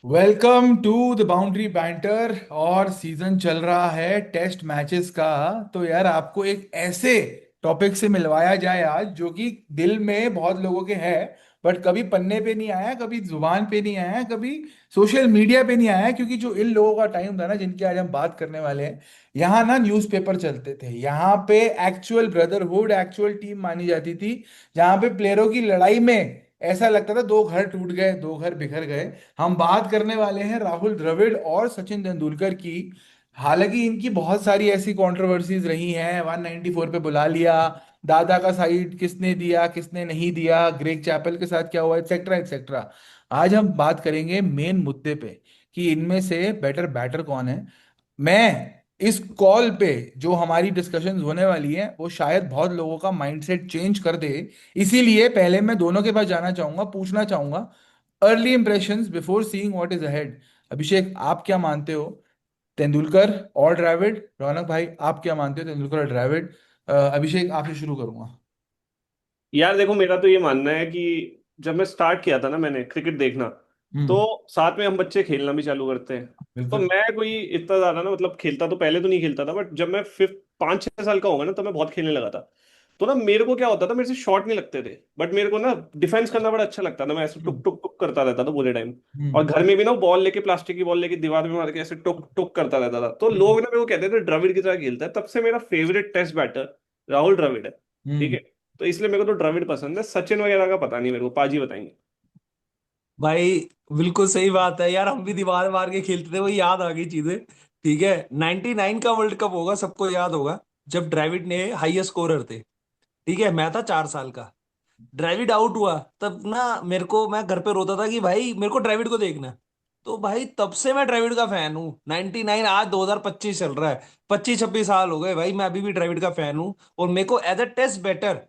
Welcome to the boundary banter. और season चल रहा है टेस्ट मैचेस का। तो यार आपको एक ऐसे टॉपिक से मिलवाया जाए आज जो कि दिल में बहुत लोगों के है, बट कभी पन्ने पे नहीं आया, कभी जुबान पे नहीं आया, कभी सोशल मीडिया पे नहीं आया। क्योंकि जो इन लोगों का टाइम था ना, जिनकी आज हम बात करने वाले हैं, यहाँ ना न्यूज़पेपर चलते थे, यहाँ पे एक्चुअल ब्रदरहुड, एक्चुअल टीम मानी जाती थी, जहाँ पे प्लेयरों की लड़ाई में ऐसा लगता था दो घर टूट गए, दो घर बिखर गए। हम बात करने वाले हैं राहुल द्रविड़ और सचिन तेंदुलकर की। हालांकि इनकी बहुत सारी ऐसी कंट्रोवर्सीज रही हैं, 194 पे बुला लिया, दादा का साइड किसने दिया किसने नहीं दिया, ग्रेग चैपल के साथ क्या हुआ, एक्सेट्रा एक्सेट्रा। आज हम बात करेंगे मेन मुद्दे पे कि इनमें से बेटर बैटर कौन है। मैं इस कॉल पे जो हमारी डिस्कशंस होने वाली है वो शायद बहुत लोगों का माइंडसेट चेंज कर दे। इसीलिए पहले मैं दोनों के पास जाना चाहूंगा, पूछना चाहूंगा early impressions before seeing what is ahead. Abhishek, आप क्या मानते हो, तेंदुलकर और द्रविड़? रौनक भाई, आप क्या मानते हो, तेंदुलकर और द्रविड़? अभिषेक, आपसे शुरू करूंगा। यार देखो, मेरा तो ये मानना है कि जब मैं स्टार्ट किया था ना मैंने क्रिकेट देखना, तो हम्म। साथ में हम बच्चे खेलना भी चालू करते हैं। तो बिल्कुल। मैं कोई इतना ज्यादा ना, मतलब खेलता तो पहले तो नहीं खेलता था, बट जब मैं फिफ्थ 5-6 साल का होगा ना, तो मैं बहुत खेलने लगा था। तो ना मेरे को क्या होता था, मेरे से शॉट नहीं लगते थे, बट मेरे को ना डिफेंस करना बड़ा अच्छा लगता था। मैं ऐसे टुक हम्म। टुक टुक करता रहता था पूरे टाइम। और हम्म। घर में भी ना बॉल लेके, प्लास्टिक की बॉल लेके दीवार में मार के ऐसे टुक टुक करता रहता था। तो हम्म। लोग ना मेरे को कहते थे द्रविड़ की तरह खेलता है। तब से मेरा favourite test batter Rahul Dravid है। ठीक हम्म। है। तो इसलिए मेरे को तो द्रविड़ पसंद है। सचिन वगैरह का पता नहीं, मेरे को पाजी बताएंगे। भाई बिल्कुल सही बात है यार, हम भी दीवार मार के खेलते थे, वही याद आ गई चीजें। ठीक है, 99 का वर्ल्ड कप होगा, सबको याद होगा, जब द्रविड़ ने हाईएस्ट स्कोरर थे। ठीक है, मैं था 4 साल का। द्रविड़ आउट हुआ तब ना, मैं घर पे रोता था कि भाई मेरे को द्रविड़ को देखना है। तो भाई तब से मैं द्रविड़ का फैन हूँ। 99, आज 2025 चल रहा है, 25-26 साल हो गए भाई, मैं अभी भी द्रविड़ का फैन हूँ। और मेरे को एज अ टेस्ट बैटर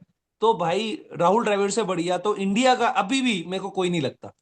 तो भाई राहुल द्रविड़ से बढ़िया तो इंडिया का अभी भी मेरे को कोई नहीं लगता।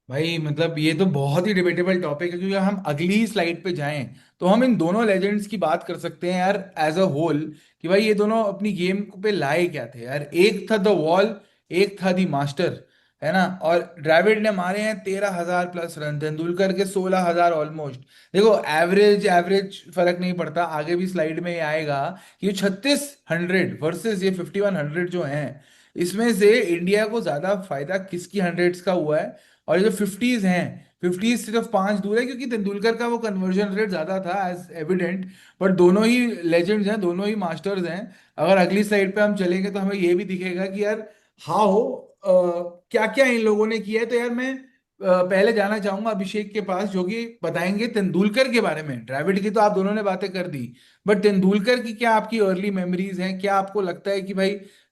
भाई मतलब ये तो बहुत ही डिबेटेबल टॉपिक है, क्योंकि हम अगली स्लाइड पे जाएं तो हम इन दोनों लेजेंड्स की बात कर सकते हैं यार, एज अ होल। कि भाई ये दोनों अपनी गेम पे लाए क्या थे यार। एक था द वॉल, एक था दी मास्टर, है ना। और द्रविड़ ने मारे हैं 13,000 प्लस रन, तेंदुलकर के 16,000 ऑलमोस्ट। देखो, एवरेज एवरेज फर्क नहीं पड़ता, आगे भी स्लाइड में ये आएगा कि ये 3600 वर्सेस ये 5100 जो हैं, इसमें से इंडिया को ज्यादा फायदा किसकी हंड्रेड्स का हुआ है। और ये जो फिफ्टीज हैं, फिफ्टीज सिर्फ पांच दूर है, क्योंकि तेंदुलकर का वो कन्वर्जन रेट ज्यादा था एज एविडेंट। बट दोनों ही लेजेंड्स हैं, दोनों ही मास्टर्स हैं। अगर अगली साइड पे हम चलेंगे तो हमें ये भी दिखेगा कि यार हाउ क्या क्या इन लोगों ने किया है। तो यार मैं पहले जाना चाहूंगा अभिषेक के पास, जो कि बताएंगे तेंदुलकर के बारे में। द्रविड़ की तो आप दोनों ने बातें कर दी, बट तेंदुलकर की क्या आपकी अर्ली मेमोरीज हैं? क्या आपको लगता है कि भाई,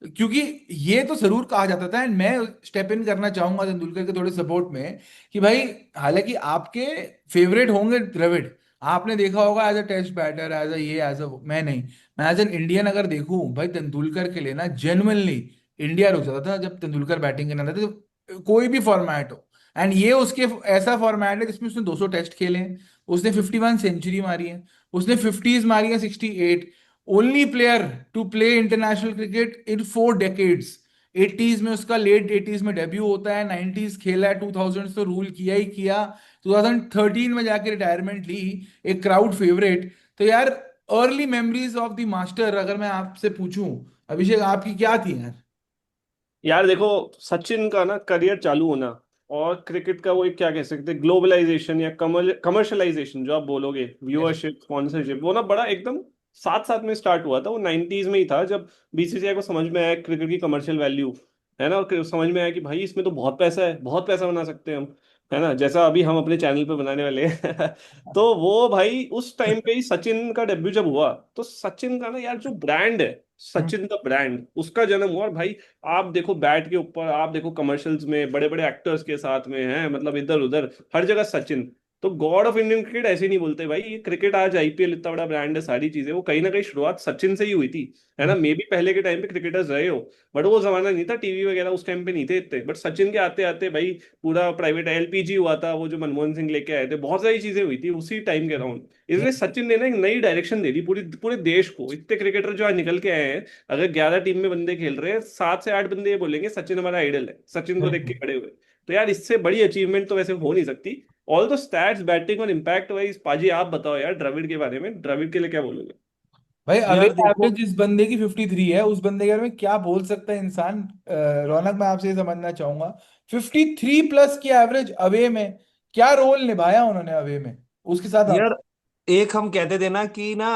क्योंकि ये तो जरूर कहा जाता था, एंड मैं स्टेप इन करना चाहूंगा तेंदुलकर के थोड़े सपोर्ट में, कि भाई हालांकि आपके फेवरेट होंगे द्रविड़, आपने देखा होगा as a test batter, as a ये एज अ, मैं नहीं, मैं एज एन इंडियन अगर देखूं भाई, तेंदुलकर के लिए ना जेन्युइनली इंडिया रुक जाता था जब तेंदुलकर बैटिंग करना था। तो कोई भी फॉर्मेट हो, एंड ये उसके ऐसा फॉर्मेट है जिसमें उसने 200 टेस्ट खेले हैं, उसने 51 सेंचुरी मारी है, उसने फिफ्टीज मारी है 68। Only player to play international cricket in 4 decades. Eighties में उसका, लेट एटीज में डेब्यू होता है, 90s खेला है, 2000 तो रूल किया ही किया, 2013 में जाके रिटायरमेंट ली, एक क्राउड फेवरेट। तो यार early memories of the master अगर मैं आपसे पूछूं, अभिषेक, आपकी क्या थी यार? यार देखो, सचिन का ना करियर चालू होना और क्रिकेट का वो एक क्या कह सकते हैं, ग्लोबलाइजेशन या कमर्शलाइजेशन जो आप बोलोगे, यस। व्यूअरशिप, स्पॉन्सरशिप, वो ना बड़ा एकदम साथ साथ में स्टार्ट हुआ था। वो 90s में ही था जब बीसीसीआई को समझ में आया क्रिकेट की कमर्शियल वैल्यू है ना, और समझ में आया कि भाई इसमें तो बहुत पैसा है, बहुत पैसा बना सकते हैं हम, है ना, जैसा अभी हम अपने चैनल पे बनाने वाले हैं। तो वो भाई उस टाइम पे ही सचिन का डेब्यू जब हुआ, तो सचिन का ना यार जो ब्रांड है, सचिन का ब्रांड, उसका जन्म हुआ। और भाई आप देखो बैट के ऊपर, आप देखो कमर्शियल्स में बड़े बड़े एक्टर्स के साथ में हैं, मतलब इधर उधर हर जगह सचिन। तो गॉड ऑफ इंडियन क्रिकेट ऐसे नहीं बोलते भाई। ये क्रिकेट आज आईपीएल इतना बड़ा ब्रांड है, सारी चीजें, वो कहीं ना कहीं शुरुआत सचिन से ही हुई थी, है ना। मे भी पहले के टाइम पे क्रिकेटर्स रहे हो, बट वो जमाना नहीं था, टीवी वगैरह उस टाइम पे नहीं थे इतने। बट सचिन के आते आते भाई पूरा प्राइवेट एलपीजी हुआ था, वो जो मनमोहन सिंह लेके आए थे, बहुत सारी चीजें हुई थी उसी टाइम के अराउंड। इसलिए सचिन ने ना एक नई डायरेक्शन दे दी पूरी पूरे देश को। इतने क्रिकेटर जो आज निकल के आए हैं, अगर 11 टीम में बंदे खेल रहे हैं, 7 से 8 बंदे ये बोलेंगे सचिन हमारा आइडल है, सचिन को देख के बिल्कुल। खड़े हुए। तो यार इससे बड़ी अचीवमेंट तो वैसे हो नहीं सकती। ऑल द स्टैट्स, बैटिंग और इम्पैक्ट वाइज, पाजी आप बताओ यार द्रविड़ के बारे में, द्रविड़ के लिए क्या बोलोगे? भाई अवे यार देखो, एवरेज जिस बंदे की 53 है, उस बंदे के बारे में क्या बोल सकता है इंसान? रौनक, मैं आपसे ये समझना चाहूंगा, 53 प्लस की एवरेज अवे में, क्या रोल निभाया उन्होंने अवे में, उसके साथ आप। यार एक हम कहते थे ना कि ना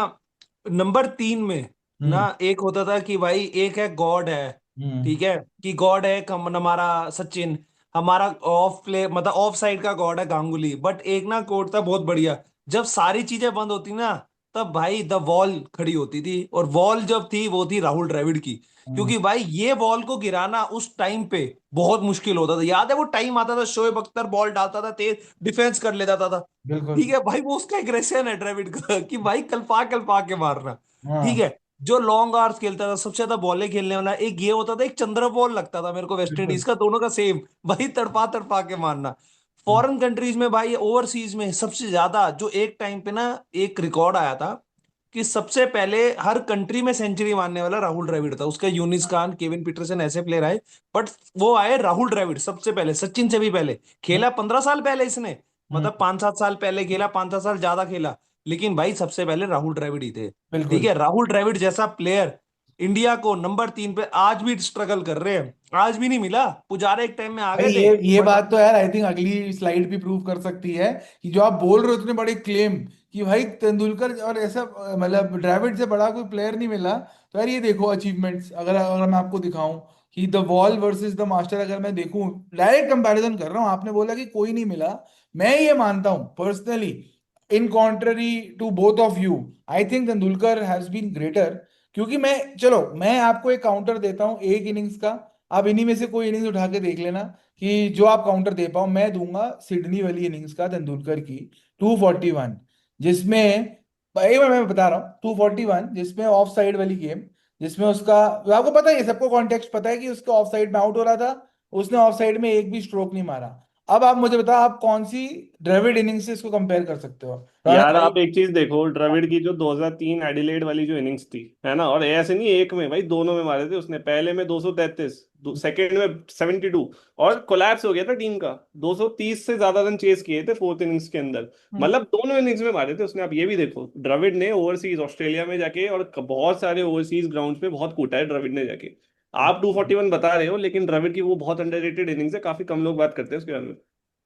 नंबर 3 में ना हम्म। एक होता था कि भाई एक है गॉड है, हम्म। ठीक है, कि गॉड है हमारा सचिन, हमारा ऑफ प्ले मतलब ऑफ साइड का गॉड है गांगुली, बट एक ना कोड था बहुत बढ़िया, जब सारी चीजें बंद होती ना तब भाई द वॉल खड़ी होती थी, और वॉल जब थी वो थी राहुल द्रविड़ की। हम्म। क्योंकि भाई ये बॉल को गिराना उस टाइम पे बहुत मुश्किल होता था, याद है वो टाइम आता था शोएब अख्तर बॉल डालता था तेज, डिफेंस कर लेता था। बिल्कुल। ठीक है भाई, वो उसका एग्रेशन है द्रविड़ का कि भाई कल्पा के मारना। ठीक हाँ। है, जो लॉन्ग आवर्स खेलता था सबसे ज्यादा बॉलें खेलने वाला एक ये होता था, एक चंद्र बॉल लगता था मेरे को वेस्ट बिल्कुल। इंडीज का, दोनों का सेम, भाई तड़पा तड़पा के मारना। हम्म। फॉरेन कंट्रीज में भाई ओवरसीज में सबसे ज्यादा जो एक टाइम पे ना एक रिकॉर्ड आया था कि सबसे पहले हर कंट्री में सेंचुरी मारने वाला राहुल द्रविड़ था, उसका यूनिस खान केविन पीटरसन ऐसे प्लेयर आए, बट वो आए राहुल द्रविड़ सबसे पहले, सचिन से भी पहले। हम्म। खेला 15 साल पहले इसने, हम्म। मतलब 5-7 साल पहले खेला, 5-7 साल ज्यादा खेला, लेकिन भाई सबसे पहले राहुल द्रविड़ ही थे। ठीक बिल्कुल। है, राहुल द्रविड़ जैसा प्लेयर इंडिया को नंबर 3 पे आज भी स्ट्रगल कर रहे हैं, आज भी नहीं मिला, पुजारा एक टाइम में आ भाई गए थे ये बट। बात तो यार आई थिंक अगली स्लाइड भी प्रूव कर सकती है कि जो आप बोल रहे हो इतने बड़े क्लेम कि भाई तेंदुलकर और ऐसा मतलब द्रविड़ से बड़ा कोई प्लेयर नहीं मिला। तो यार ये देखो अचीवमेंट्स, अगर अगर मैं आपको दिखाऊं कि the wall versus the master, अगर मैं देखूं, डायरेक्ट कंपैरिजन कर रहा हूं, आपने बोला कि कोई नहीं मिला, मैं ये मानता हूं personally, in contrary to both of you, I think Tendulkar has been greater. क्योंकि मैं, चलो मैं आपको एक काउंटर देता हूं एक इनिंग्स का, आप इन्हीं में से कोई इनिंग्स उठा के देख लेना कि जो आप काउंटर दे पाओ। मैं दूंगा सिडनी वाली इनिंग्स का, तेंदुलकर की 241, जिसमें, भाई मैं बता रहा हूँ 241, जिसमें ऑफ साइड वाली गेम, जिसमें उसका, आपको पता है, ये सबको कॉन्टेक्स्ट पता है कि उसका ऑफ साइड में आउट हो रहा था, उसने ऑफ साइड में एक भी स्ट्रोक नहीं मारा। अब आप मुझे बताओ, आप कौन सी द्रविड़ इनिंग्स से इसको कंपेयर कर सकते हो, रौनक यार भाई? आप एक चीज देखो, द्रविड़ की जो 2003 एडिलेड वाली जो इनिंग्स थी, है ना, और ऐसे नहीं एक में भाई, दोनों में मारे थे उसने, पहले में 233, सेकंड में 72, और कोलैप्स हो गया था टीम का, 230 से ज्यादा रन चेस किए थे फोर्थ इनिंग्स के अंदर। हम्म। मतलब दोनों इनिंग्स में मारे थे उसने। आप ये भी देखो, द्रविड़ ने ओवरसीज ऑस्ट्रेलिया में जाके और बहुत सारे ओवरसीज ग्राउंड पे बहुत कूटा है द्रविड़ ने जाके। आप 241 बता रहे हो, लेकिन द्रविड़ की वो बहुत अंडररेटेड इनिंग्स है, काफी कम लोग बात करते हैं उसके बारे में।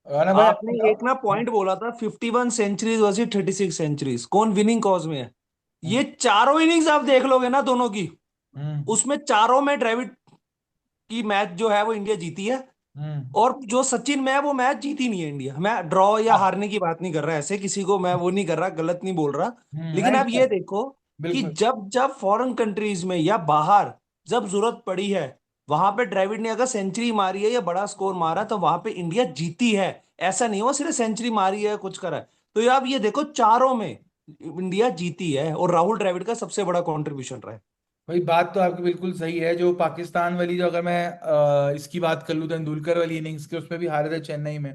रौनक भाई, आप आपने बताओ। एक ना पॉइंट बोला था 51 सेंचुरीज वर्सेस 36 सेंचुरीज, कौन विनिंग कॉज में है? हम्म। ये चारों इनिंग्स आप देख लोगे ना दोनों की, हम्म। उसमें चारों में द्रविड़ की मैच जो है वो इंडिया जीती है, हम्म। और जो सचिन में है वो मैच जीती नहीं है इंडिया। मैं ड्रॉ या हाँ। हारने की बात नहीं कर रहा, ऐसे किसी को मैं वो नहीं कर रहा, गलत नहीं बोल रहा, लेकिन नहीं आप ये नहीं, देखो कि बिल्कुल। जब जब फॉरेन कंट्रीज में या बाहर जब जरूरत पड़ी है, वहां पे द्रविड़ ने अगर सेंचुरी मारी है या बड़ा स्कोर मारा तो वहां पे इंडिया जीती है। ऐसा नहीं हो सिर्फ सेंचुरी मारी है कुछ करा है, तो ये आप ये देखो चारों में इंडिया जीती है, और राहुल द्रविड़ का सबसे बड़ा कॉन्ट्रीब्यूशन रहा है। भाई बात तो आपकी बिल्कुल सही है। जो पाकिस्तान वाली, जो अगर मैं इसकी बात कर लूँ तेंदुलकर वाली इनिंग्स की, उसमें भी हारे थे चेन्नई में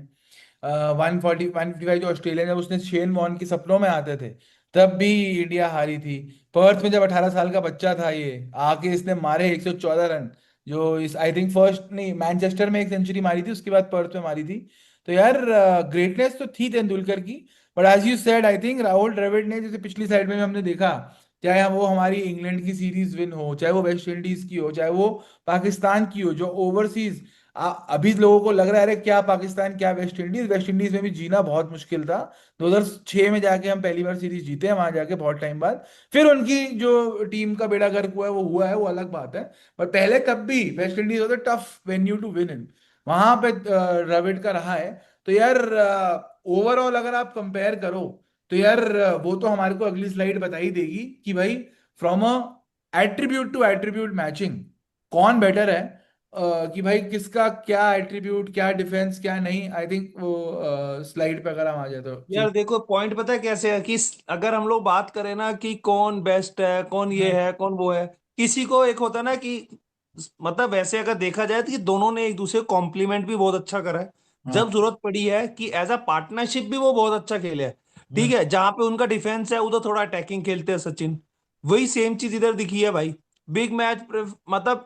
140 155, जो ऑस्ट्रेलिया, जब उसने शेन वॉर्न के सपनों में आते थे, तब भी इंडिया हारी थी। पर्थ में जब 18 साल का बच्चा था, ये आके इसने मारे 114 रन, जो इस आई थिंक फर्स्ट नहीं, मैनचेस्टर में एक सेंचुरी मारी थी, उसके बाद पर्थ में मारी थी। तो यार ग्रेटनेस तो थी तेंदुलकर की। But as you said, I think Rahul Dravid ने, जैसे पिछली साइड में भी हमने देखा, चाहे वो हमारी इंग्लैंड की सीरीज विन हो, चाहे वो वेस्ट इंडीज की हो, चाहे वो पाकिस्तान की हो, जो ओवरसीज, अभी लोगों को लग रहा है अरे क्या पाकिस्तान क्या वेस्ट इंडीज, वेस्ट इंडीज में भी जीना बहुत मुश्किल था। 2006 में जाके हम पहली बार सीरीज जीते हैं वहां जाके, बहुत टाइम बाद। फिर उनकी जो टीम का बेड़ा गर्क हुआ है, वो अलग बात है। पर पहले कब भी वेस्ट इंडीज होता tough venue to win in, वहां पे द्रविड़ का रहा है। तो यार ओवरऑल अगर आप कंपेयर करो, तो यार वो तो हमारे को अगली स्लाइड बता ही देगी कि भाई from a attribute to attribute matching कौन बेटर है, कि भाई किसका क्या एट्रीब्यूट, क्या डिफेंस, क्या नहीं। आई थिंक वो स्लाइड पे अगर हम आ जाए तो यार ठीक। देखो पॉइंट पता है कैसे है कि अगर हम लोग बात करें ना कि कौन बेस्ट है, कौन ये हम्म। है, कौन वो है, किसी को एक होता है ना कि मतलब वैसे अगर देखा जाए तो कि दोनों ने एक दूसरे को कॉम्प्लीमेंट भी बहुत अच्छा करा है। हाँ। जब जरूरत पड़ी है कि एज अ पार्टनरशिप भी वो बहुत अच्छा खेले है। ठीक हम्म। है, जहां पे उनका डिफेंस है उधर थोड़ा अटैकिंग खेलते हैं सचिन, वही सेम चीज इधर दिखी है भाई। बिग मैच मतलब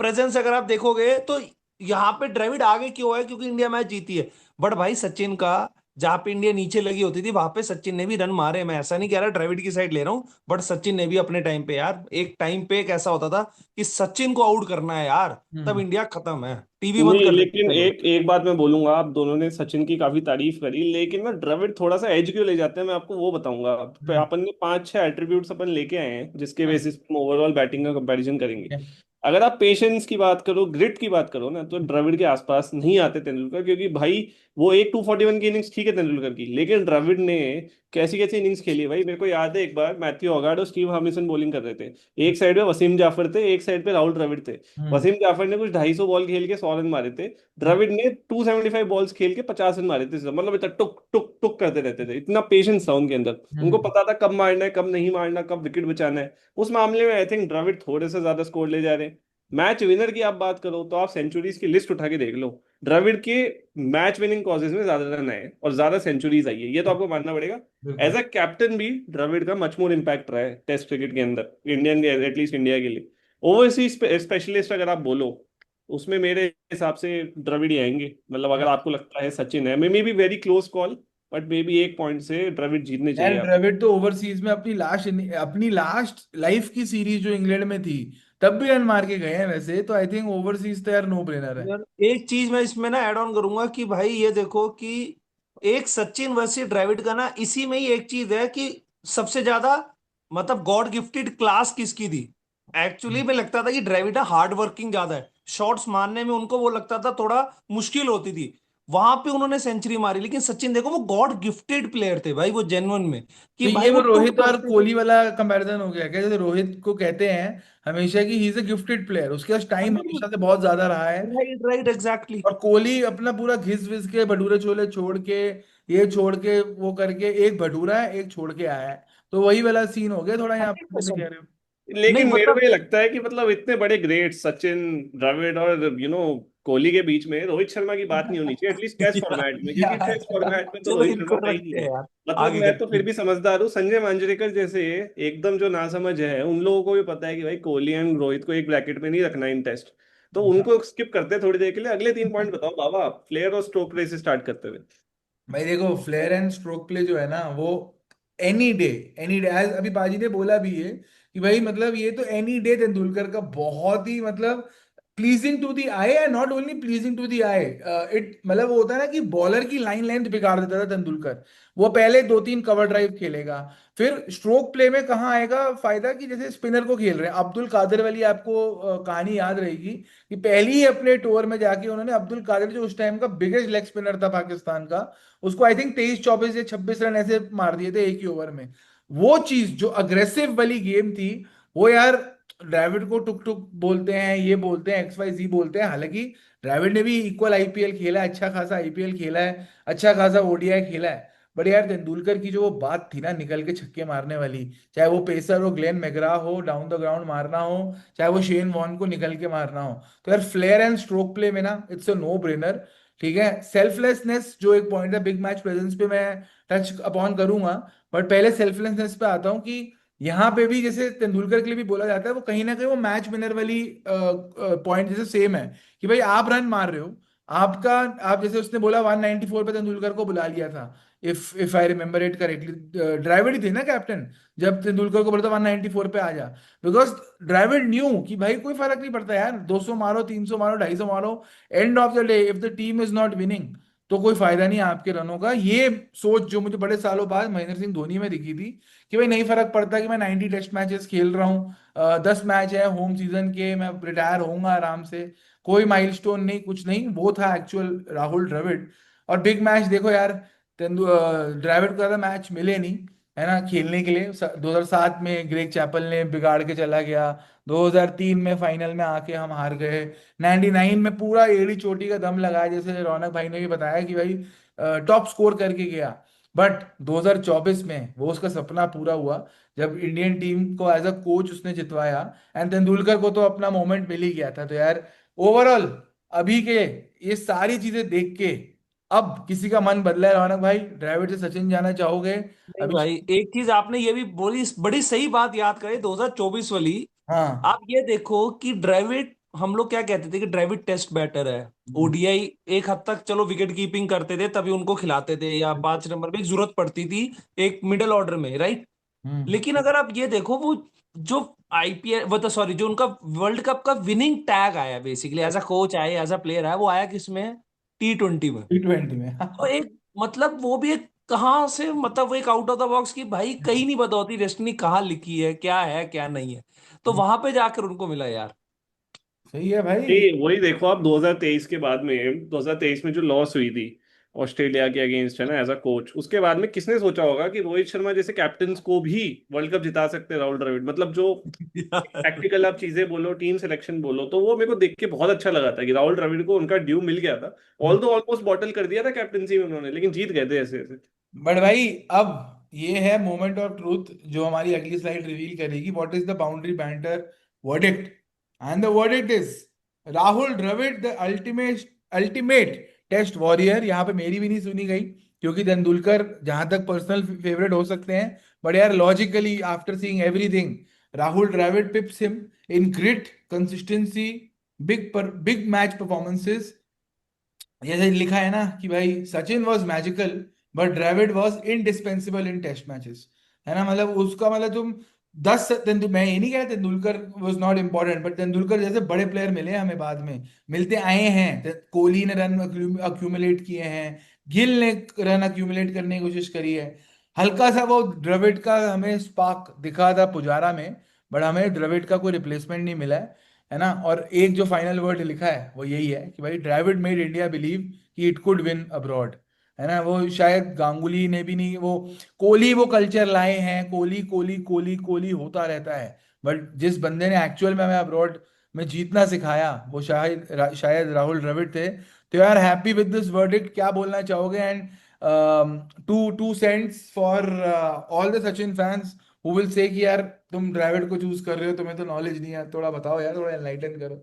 प्रेजेंस अगर आप देखोगे तो यहाँ पे द्रविड़ आगे क्यों है, क्योंकि इंडिया मैच जीती है, बट भाई सचिन का जहां पे इंडिया नीचे लगी होती थी वहां पे सचिन ने भी रन मारे। मैं ऐसा नहीं कह रहा द्रविड़ की साइड ले रहा हूँ, बट सचिन ने भी अपने टाइम पे यार, एक टाइम पे एक ऐसा होता था कि सचिन को आउट करना है यार, तब हम्म। इंडिया खत्म है, टीवी बंद नहीं, कर लेकिन देते थे लोग। एक एक बात मैं बोलूंगा, आप दोनों ने सचिन की काफी तारीफ करी, लेकिन ना द्रविड़ थोड़ा सा एज क्यों ले जाते हैं, मैं आपको वो बताऊंगा। हम्म। अपन ने 5-6 एट्रीब्यूट्स अपन लेके आए हैं जिसके हम्म। बेसिस पे ओवरऑल बैटिंग का कंपैरिजन करेंगे। हम्म। अगर आप पेशेंस की बात करो, ग्रिट की बात करो ना, तो द्रविड़ के आसपास नहीं आते तेंदुलकर, क्योंकि भाई वो एक 241 की इनिंग्स ठीक है तेंदुलकर की, लेकिन द्रविड़ ने कैसी कैसी इनिंग्स खेली है भाई। मेरे को याद है एक बार मैथ्यू ऑगाड और स्टीव हामिसन बॉलिंग कर रहे थे, एक साइड पे वसीम जाफर थे, एक साइड पे राहुल द्रविड़ थे। हम्म। वसीम जाफर ने कुछ 250 बॉल खेल के 100 रन मारे थे, द्रविड़ ने 275 बॉल्स खेल के 50 रन मारे थे। मतलब इतना टुक टुक टुक करते रहते थे, इतना पेशेंस था उनके अंदर, उनको हम्म। पता था कब मारना है कब नहीं मारना, कब विकेट बचाना है। उस मामले में आई थिंक द्रविड़ थोड़े से ज्यादा स्कोर ले जा रहे हैं। मैच विनर की आप बात करो तो आप सेंचुरीज की लिस्ट उठा के देख लो, द्रविड़ के मैच विनिंग कॉजेज में ज्यादा रन आए और ज्यादा सेंचुरीज आई है, ये तो आपको मानना पड़ेगा। बिल्कुल। एज अ कैप्टन भी द्रविड़ का मच मोर इम्पैक्ट रहा है टेस्ट क्रिकेट के अंदर, इंडियन एटलीस्ट इंडिया के लिए। ओवरसीज स्पेशलिस्ट अगर आप बोलो, उसमें मेरे हिसाब से द्रविड़ ही आएंगे। मतलब अगर आपको लगता है सचिन है, may be very close call, but may be एक पॉइंट से द्रविड़ जीतने यार चाहिए आप। द्रविड़ तो ओवरसीज में अपनी लास्ट लाइफ की सीरीज जो इंग्लैंड में थी तब भी रन मार के गए हैं वैसे, तो आई थिंक ओवरसीज तो यार नो ब्रेनर है। यार एक चीज मैं इसमें ना ऐड ऑन करूंगा कि भाई ये देखो कि एक सचिन वर्सेस द्रविड़ का ना इसी में ही एक चीज है कि सबसे ज्यादा मतलब गॉड गिफ्टेड क्लास किसकी थी। एक्चुअली में लगता था कि द्रविड़ हार्ड वर्किंग ज्यादा है, शॉट्स मारने में उनको वो लगता था थोड़ा मुश्किल होती थी, वहां पे उन्होंने सेंचुरी मारी। लेकिन सचिन देखो वो गॉड गिफ्टेड प्लेयर थे भाई, वो जेन्युइन में कि तो भाई ये वो वो टुक रोहित और करते थे। कोहली वाला कंपैरिजन हो गया क्या? जैसे रोहित को कहते हैं हमेशा कि he is a gifted player, उसके पास टाइम हमेशा से बहुत ज्यादा रहा है। Right right exactly. और कोहली अपना पूरा घिस विस के भटूरे छोले छोड़ के, ये छोड़ के वो करके, एक भटूरा है एक छोड़ के आया है। तो वही वाला सीन हो गया थोड़ा यहाँ हंड्रेड पे जैसे परसेंट कह रहे हो। नहीं लेकिन मेरे को मतलब। ये लगता है कि मतलब इतने बड़े ग्रेट सचिन, द्रविड़ और कोहली के बीच में रोहित शर्मा की बात नहीं होनी चाहिए एटलीस्ट टेस्ट फॉर्मेट में, क्योंकि टेस्ट फॉर्मेट में तो चलो रोहित शर्मा इनको था ही रखते नहीं हैं है। यार, मतलब आगे मैं तो करते फिर हैं। भी समझदार हूँ, संजय मांजरेकर जैसे एकदम जो नासमझ है, उन लोगों को भी पता है कि भाई कोहली एंड रोहित को एक ब्रैकेट में नहीं रखना इन टेस्ट, तो उनको स्किप करते हैं थोड़ी देर के लिए। अगले 3 पॉइंट बताओ बाबा, प्लेयर और स्ट्रोक रेस स्टार्ट करते हुए। भाई देखो फ्लेयर एंड स्ट्रोक प्ले जो है ना वो any day, any day as अभी बाजी ने बोला भी है कि भाई मतलब ये तो एनी डे तेंदुलकर का बहुत ही मतलब pleasing to the eye, and not only pleasing to the eye, it मतलब वो होता है ना कि बॉलर की लाइन लेंथ बिगाड़ देता था तेंदुलकर। वो पहले 2-3 कवर ड्राइव खेलेगा, फिर स्ट्रोक प्ले में कहाँ आएगा फायदा कि जैसे स्पिनर को खेल रहे हैं अब्दुल कादिर वाली आपको कहानी याद रहेगी कि पहली ही अपने टूर में जाके उन्होंने अब्दुल कादिर जो उस टाइम का बिगेस्ट लेग स्पिनर था पाकिस्तान का, उसको आई थिंक 23-24 या 26 रन ऐसे मार दिए थे एक ही ओवर में। वो चीज जो अग्रेसिव वाली गेम थी वो यार द्रविड़ को टुक टुक बोलते हैं, ये बोलते हैं XYZ बोलते हैं, हालांकि द्रविड़ ने भी इक्वल आईपीएल खेला है, अच्छा खासा आईपीएल खेला है, अच्छा खासा ओडीआई खेला है। बट यार तेंदुलकर की जो वो बात थी ना निकल के छक्के मारने वाली, चाहे वो पेसर हो, ग्लेन मैग्रा हो, डाउन द ग्राउंड मारना हो, चाहे वो शेन वॉन को निकल के मारना हो, तो यार फ्लेयर एंड स्ट्रोक प्ले में ना इट्स अ नो ब्रेनर। ठीक है, सेल्फलेसनेस जो एक पॉइंट है बिग मैच प्रेजेंस पे मैं टच अपॉन करूंगा, बट पहले सेल्फलेसनेस पे आता हूँ कि यहाँ पे भी जैसे तेंदुलकर के लिए भी बोला जाता है वो कहीं ना कहीं वो मैच विनर वाली पॉइंट जैसे सेम है कि भाई आप रन मार रहे हो, आपका, आप जैसे उसने बोला 194 पे तेंदुलकर को बुला लिया था, if I remember it correctly, Dravid ही थे ना कैप्टन, जब तेंदुलकर को बोला था 194 पे आ जा, बिकॉज द्रविड़ न्यू कि भाई कोई फर्क नहीं पड़ता यार, 200 मारो, 300 मारो, 250 मारो, end of the day if the team is not winning तो कोई फायदा नहीं है आपके रनों का। ये सोच जो मुझे बड़े सालों बाद महेंद्र सिंह धोनी में दिखी थी कि भाई नहीं फर्क पड़ता कि मैं 90 टेस्ट मैचेस खेल रहा हूँ, 10 मैच है होम सीजन के, मैं रिटायर होऊंगा आराम से, कोई माइलस्टोन नहीं, कुछ नहीं, वो था एक्चुअल राहुल द्रविड़। और बिग मैच देखो यार, द्रविड़ को ज्यादा मैच मिले नहीं है ना खेलने के लिए। 2007 में ग्रेग चैपल ने बिगाड़ के चला गया, 2003 में फाइनल में आके हम हार गए, 99 में पूरा एड़ी चोटी का दम लगाया जैसे रौनक भाई ने भी बताया कि भाई टॉप स्कोर करके गया। बट 2024 में वो उसका सपना पूरा हुआ जब इंडियन टीम को एज अ कोच उसने जितवाया, एंड तेंदुलकर को तो अपना मोमेंट मिल ही गया था। तो यार ओवरऑल अभी के ये सारी चीजें देख के अब किसी का मन बदला है रौनक भाई, द्रविड़ से सचिन जाना चाहोगे नहीं अभी? भाई एक चीज आपने ये भी बोली, बड़ी सही बात याद करे 2024 वाली। हाँ। आप ये देखो कि द्रविड़ हम लोग क्या कहते थे कि द्रविड़ टेस्ट बैटर है, ओडीआई एक हद तक चलो विकेट कीपिंग करते थे तभी उनको खिलाते थे, या 5 नंबर पे एक जरूरत पड़ती थी एक मिडिल ऑर्डर में, राइट। हम्म। लेकिन अगर आप ये देखो वो जो आईपीएल वो तो सॉरी जो उनका वर्ल्ड कप का विनिंग टैग आया बेसिकली एज अ कोच आए एज अ प्लेयर आया, वो आया किसमें? T20 में। T20 में। तो एक मतलब वो भी एक कहाँ से, मतलब वो एक आउट ऑफ द बॉक्स की भाई कहीं नहीं पता होती डेस्टिनी कहाँ लिखी है क्या नहीं है, तो वहां पे जाकर उनको मिला यार। सही है भाई। नहीं, वही देखो आप 2023 के बाद में, 2023 में जो लॉस हुई थी ऑस्ट्रेलिया के अगेंस्ट, है ना, एज अ कोच, उसके बाद में किसने सोचा होगा कि रोहित शर्मा जैसे कैप्टन को भी वर्ल्ड कप जिता सकते हैं राहुल द्रविड़? मतलब जो टैक्टिकल आप चीजें बोलो, टीम सिलेक्शन बोलो, तो वो मेरे को देख के बहुत अच्छा लगा था कि राहुल द्रविड़ को उनका ड्यू मिल गया था। ऑल दो ऑलमोस्ट बॉटल कर दिया था कैप्टनसी में उन्होंने, लेकिन जीत गए थे ऐसे ऐसे। बट भाई अब ये है मोमेंट ऑफ ट्रूथ जो हमारी अगली स्लाइड रिवील करेगी, what is the boundary banter verdict. And the verdict is Rahul Dravid the ultimate ultimate test warrior. यहाँ पे मेरी भी नहीं सुनी गई, क्योंकि तेंदुलकर जहां तक पर्सनल फेवरेट हो सकते हैं, बट यार logically after seeing everything, Rahul Dravid pips him in grit, consistency, big match performances. जैसे लिखा है ना कि भाई Sachin was magical but Dravid was indispensable in test matches. है ना, मतलब उसका मतलब तुम मैं ये नहीं कह रहा Tendulkar was not important, but Tendulkar जैसे बड़े प्लेयर मिले हमें बाद में, मिलते आए हैं। कोहली ने रन अक्यूमुलेट किए हैं, गिल ने रन अक्यूमुलेट करने की कोशिश करी है। हल्का सा वो द्रविड का हमें स्पार्क दिखा था पुजारा में, बट हमें द्रविड का कोई रिप्लेसमेंट नहीं मिला है ना। और एक जो फाइनल वर्ड लिखा है वो यही है कि भाई ड्राविड मेड इंडिया बिलीव कि इट कुड विन अब्रॉड। है ना, वो शायद गांगुली ने भी नहीं, वो कोहली वो कल्चर लाए हैं, कोहली कोहली कोहली कोहली होता रहता है, बट जिस बंदे ने एक्चुअल में हमें अब्रॉड में जीतना सिखाया वो शायद राहुल द्रविड़ थे। तो यार हैप्पी विद दिस वर्डिक्ट, क्या बोलना चाहोगे? And two cents for all the Sachin fans who will say कि यार तुम द्रविड़ को चूज कर रहे हो, तुम्हें तो नॉलेज नहीं है, थोड़ा बताओ यार, थोड़ा एनलाइटन करो।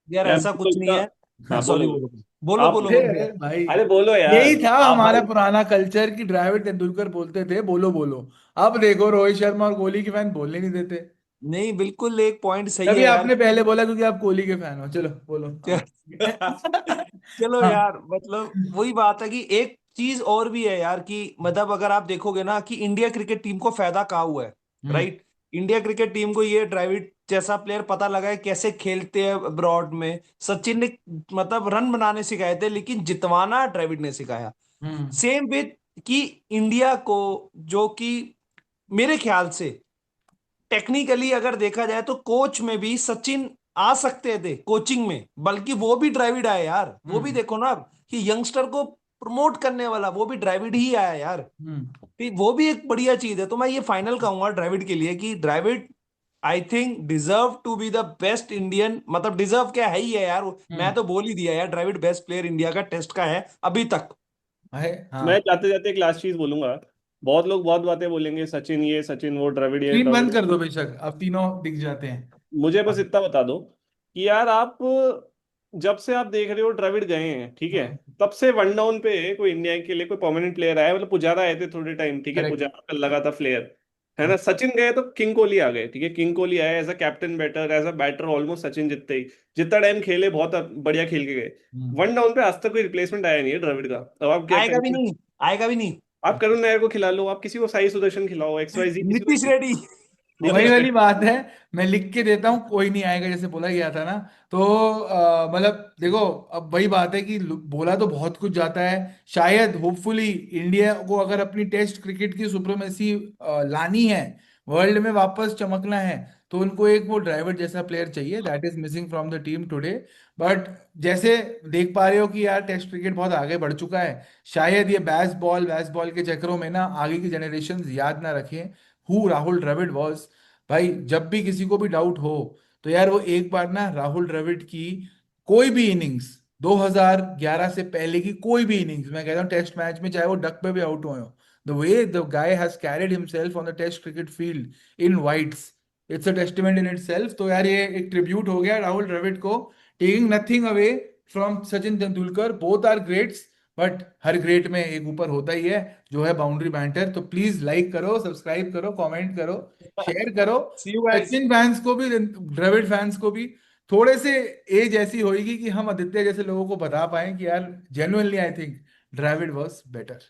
यार यार ऐसा मेरे को कुछ नहीं इतना, है। हाँ हाँ बोलो सॉरी, बोलो। बोलो बोलो आप, बोलो अरे बोलो। अरे भाई, अरे बोलो यही यार। था आप हमारा भाई, पुराना कल्चर कि द्रविड़ तेंदुलकर बोलते थे बोलो बोलो। अब देखो रोहित शर्मा और कोहली के फैन बोलने नहीं देते। नहीं बिल्कुल एक पॉइंट सही तभी है यार। आपने पहले बोला क्योंकि आप कोहली के फैन हो। चलो बोलो आप। चलो हाँ। यार, मतलब वही बात है कि एक चीज और भी है यार कि मतलब अगर आप देखोगे ना कि इंडिया क्रिकेट टीम को फायदा कहाँ हुआ है, हम्म। राइट। इंडिया क्रिकेट टीम को ये द्रविड़ जैसा प्लेयर पता लगा है कैसे खेलते हैं अब्रॉड में। सचिन ने मतलब रन बनाने सिखाए थे लेकिन जितवाना द्रविड़ ने सिखाया। हम्म। सेम विद कि इंडिया को, जो कि मेरे ख्याल से टेक्निकली अगर देखा जाए तो कोच में भी सचिन आ सकते थे कोचिंग में, बल्कि वो भी द्रविड़ आए यार। वो भी हम्म। देखो ना कि यंगस्टर को प्रमोट करने वाला वो भी द्रविड़ ही आया यार। हम्म। वो भी एक बढ़िया चीज है। तो मैं ये फाइनल कहूंगा द्रविड़ के लिए कि Dravid I think deserve to be the best Indian, मतलब डिजर्व क्या है ही है यार। मैं हम्म। तो बोल ही दिया यार, द्रविड़ बेस्ट प्लेयर इंडिया का टेस्ट का है अभी तक। है मैं हाँ। जाते जाते एक लास्ट चीज बोलूंगा। बहुत लोग बहुत बातें बोलेंगे, सचिन ये सचिन वो, द्रविड़ ये स्क्रीन द्रविड़ बंद वो। कर दो बेशक, अब तीनों दिख जाते हैं। मुझे बस हाँ। इतना बता दो कि यार आप, जब से आप देख रहे हो द्रविड़ गए हैं, ठीक है, हम्म। तब से वन डाउन पे कोई इंडिया के लिए कोई परमानेंट प्लेयर आया? मतलब पुजारा आए थे थोड़े टाइम, ठीक है, करेक्ट। पुजारा का लगा था फ्लेयर, है ना। सचिन गए तो किंग कोहली आ गए, ठीक है, किंग कोहली आए as a captain batter, as a batter almost Sachin जितने ही, जितना टाइम खेले बहुत बढ़िया खेल के गए। हम्म। वन डाउन पे आज तक कोई रिप्लेसमेंट आया नहीं है द्रविड़ का। अब आप क्या आएगा भी करेंगे? नहीं, आएगा भी नहीं। आप करुण नायर को खिला लो, आप किसी को साई सुदर्शन खिलाओ, एक्स वाई जी किसी को नीतीश रेड्डी। वही नीतीश वाली रेड्डी। बात है। मैं लिख के देता हूँ, कोई नहीं आएगा जैसे बोला गया था ना। तो मतलब देखो, अब वही बात है कि बोला तो बहुत कुछ जाता है। शायद होपफुली इंडिया को अगर अपनी टेस्ट क्रिकेट की सुप्रीमेसी लानी है, वर्ल्ड में वापस चमकना है, तो उनको एक वो ड्राइवर जैसा प्लेयर चाहिए, that is missing from the team today. But जैसे देख पा रहे हो कि यार टेस्ट क्रिकेट बहुत आगे बढ़ चुका है। शायद ये बैस बॉल के चक्करों में ना आगे की जनरेशन याद ना रखें हु राहुल द्रविड़ वॉज। भाई जब भी किसी को भी डाउट हो, तो यार वो एक बार ना राहुल द्रविड़ की कोई भी इनिंग्स, 2011 से पहले की कोई भी इनिंग्स, मैं कहता हूँ टेस्ट मैच में चाहे वो डक पे भी आउट हुए हो, the way the guy has carried himself on the test cricket field in whites, it's a testament in itself. तो यार ये एक ट्रिब्यूट हो गया राहुल द्रविड़ को, taking nothing away from Sachin Tendulkar, both are greats, but हर ग्रेट में एक ऊपर होता ही है जो है बाउंड्री बैंटर। तो प्लीज लाइक करो, सब्सक्राइब करो, कमेंट करो, शेयर करो, see you guys. Sachin fans को भी द्रविड़ फैंस को भी। थोड़े से एज ऐसी होगी कि हम आदित्य जैसे लोगों को बता पाए कि यार genuinely I think Dravid was better.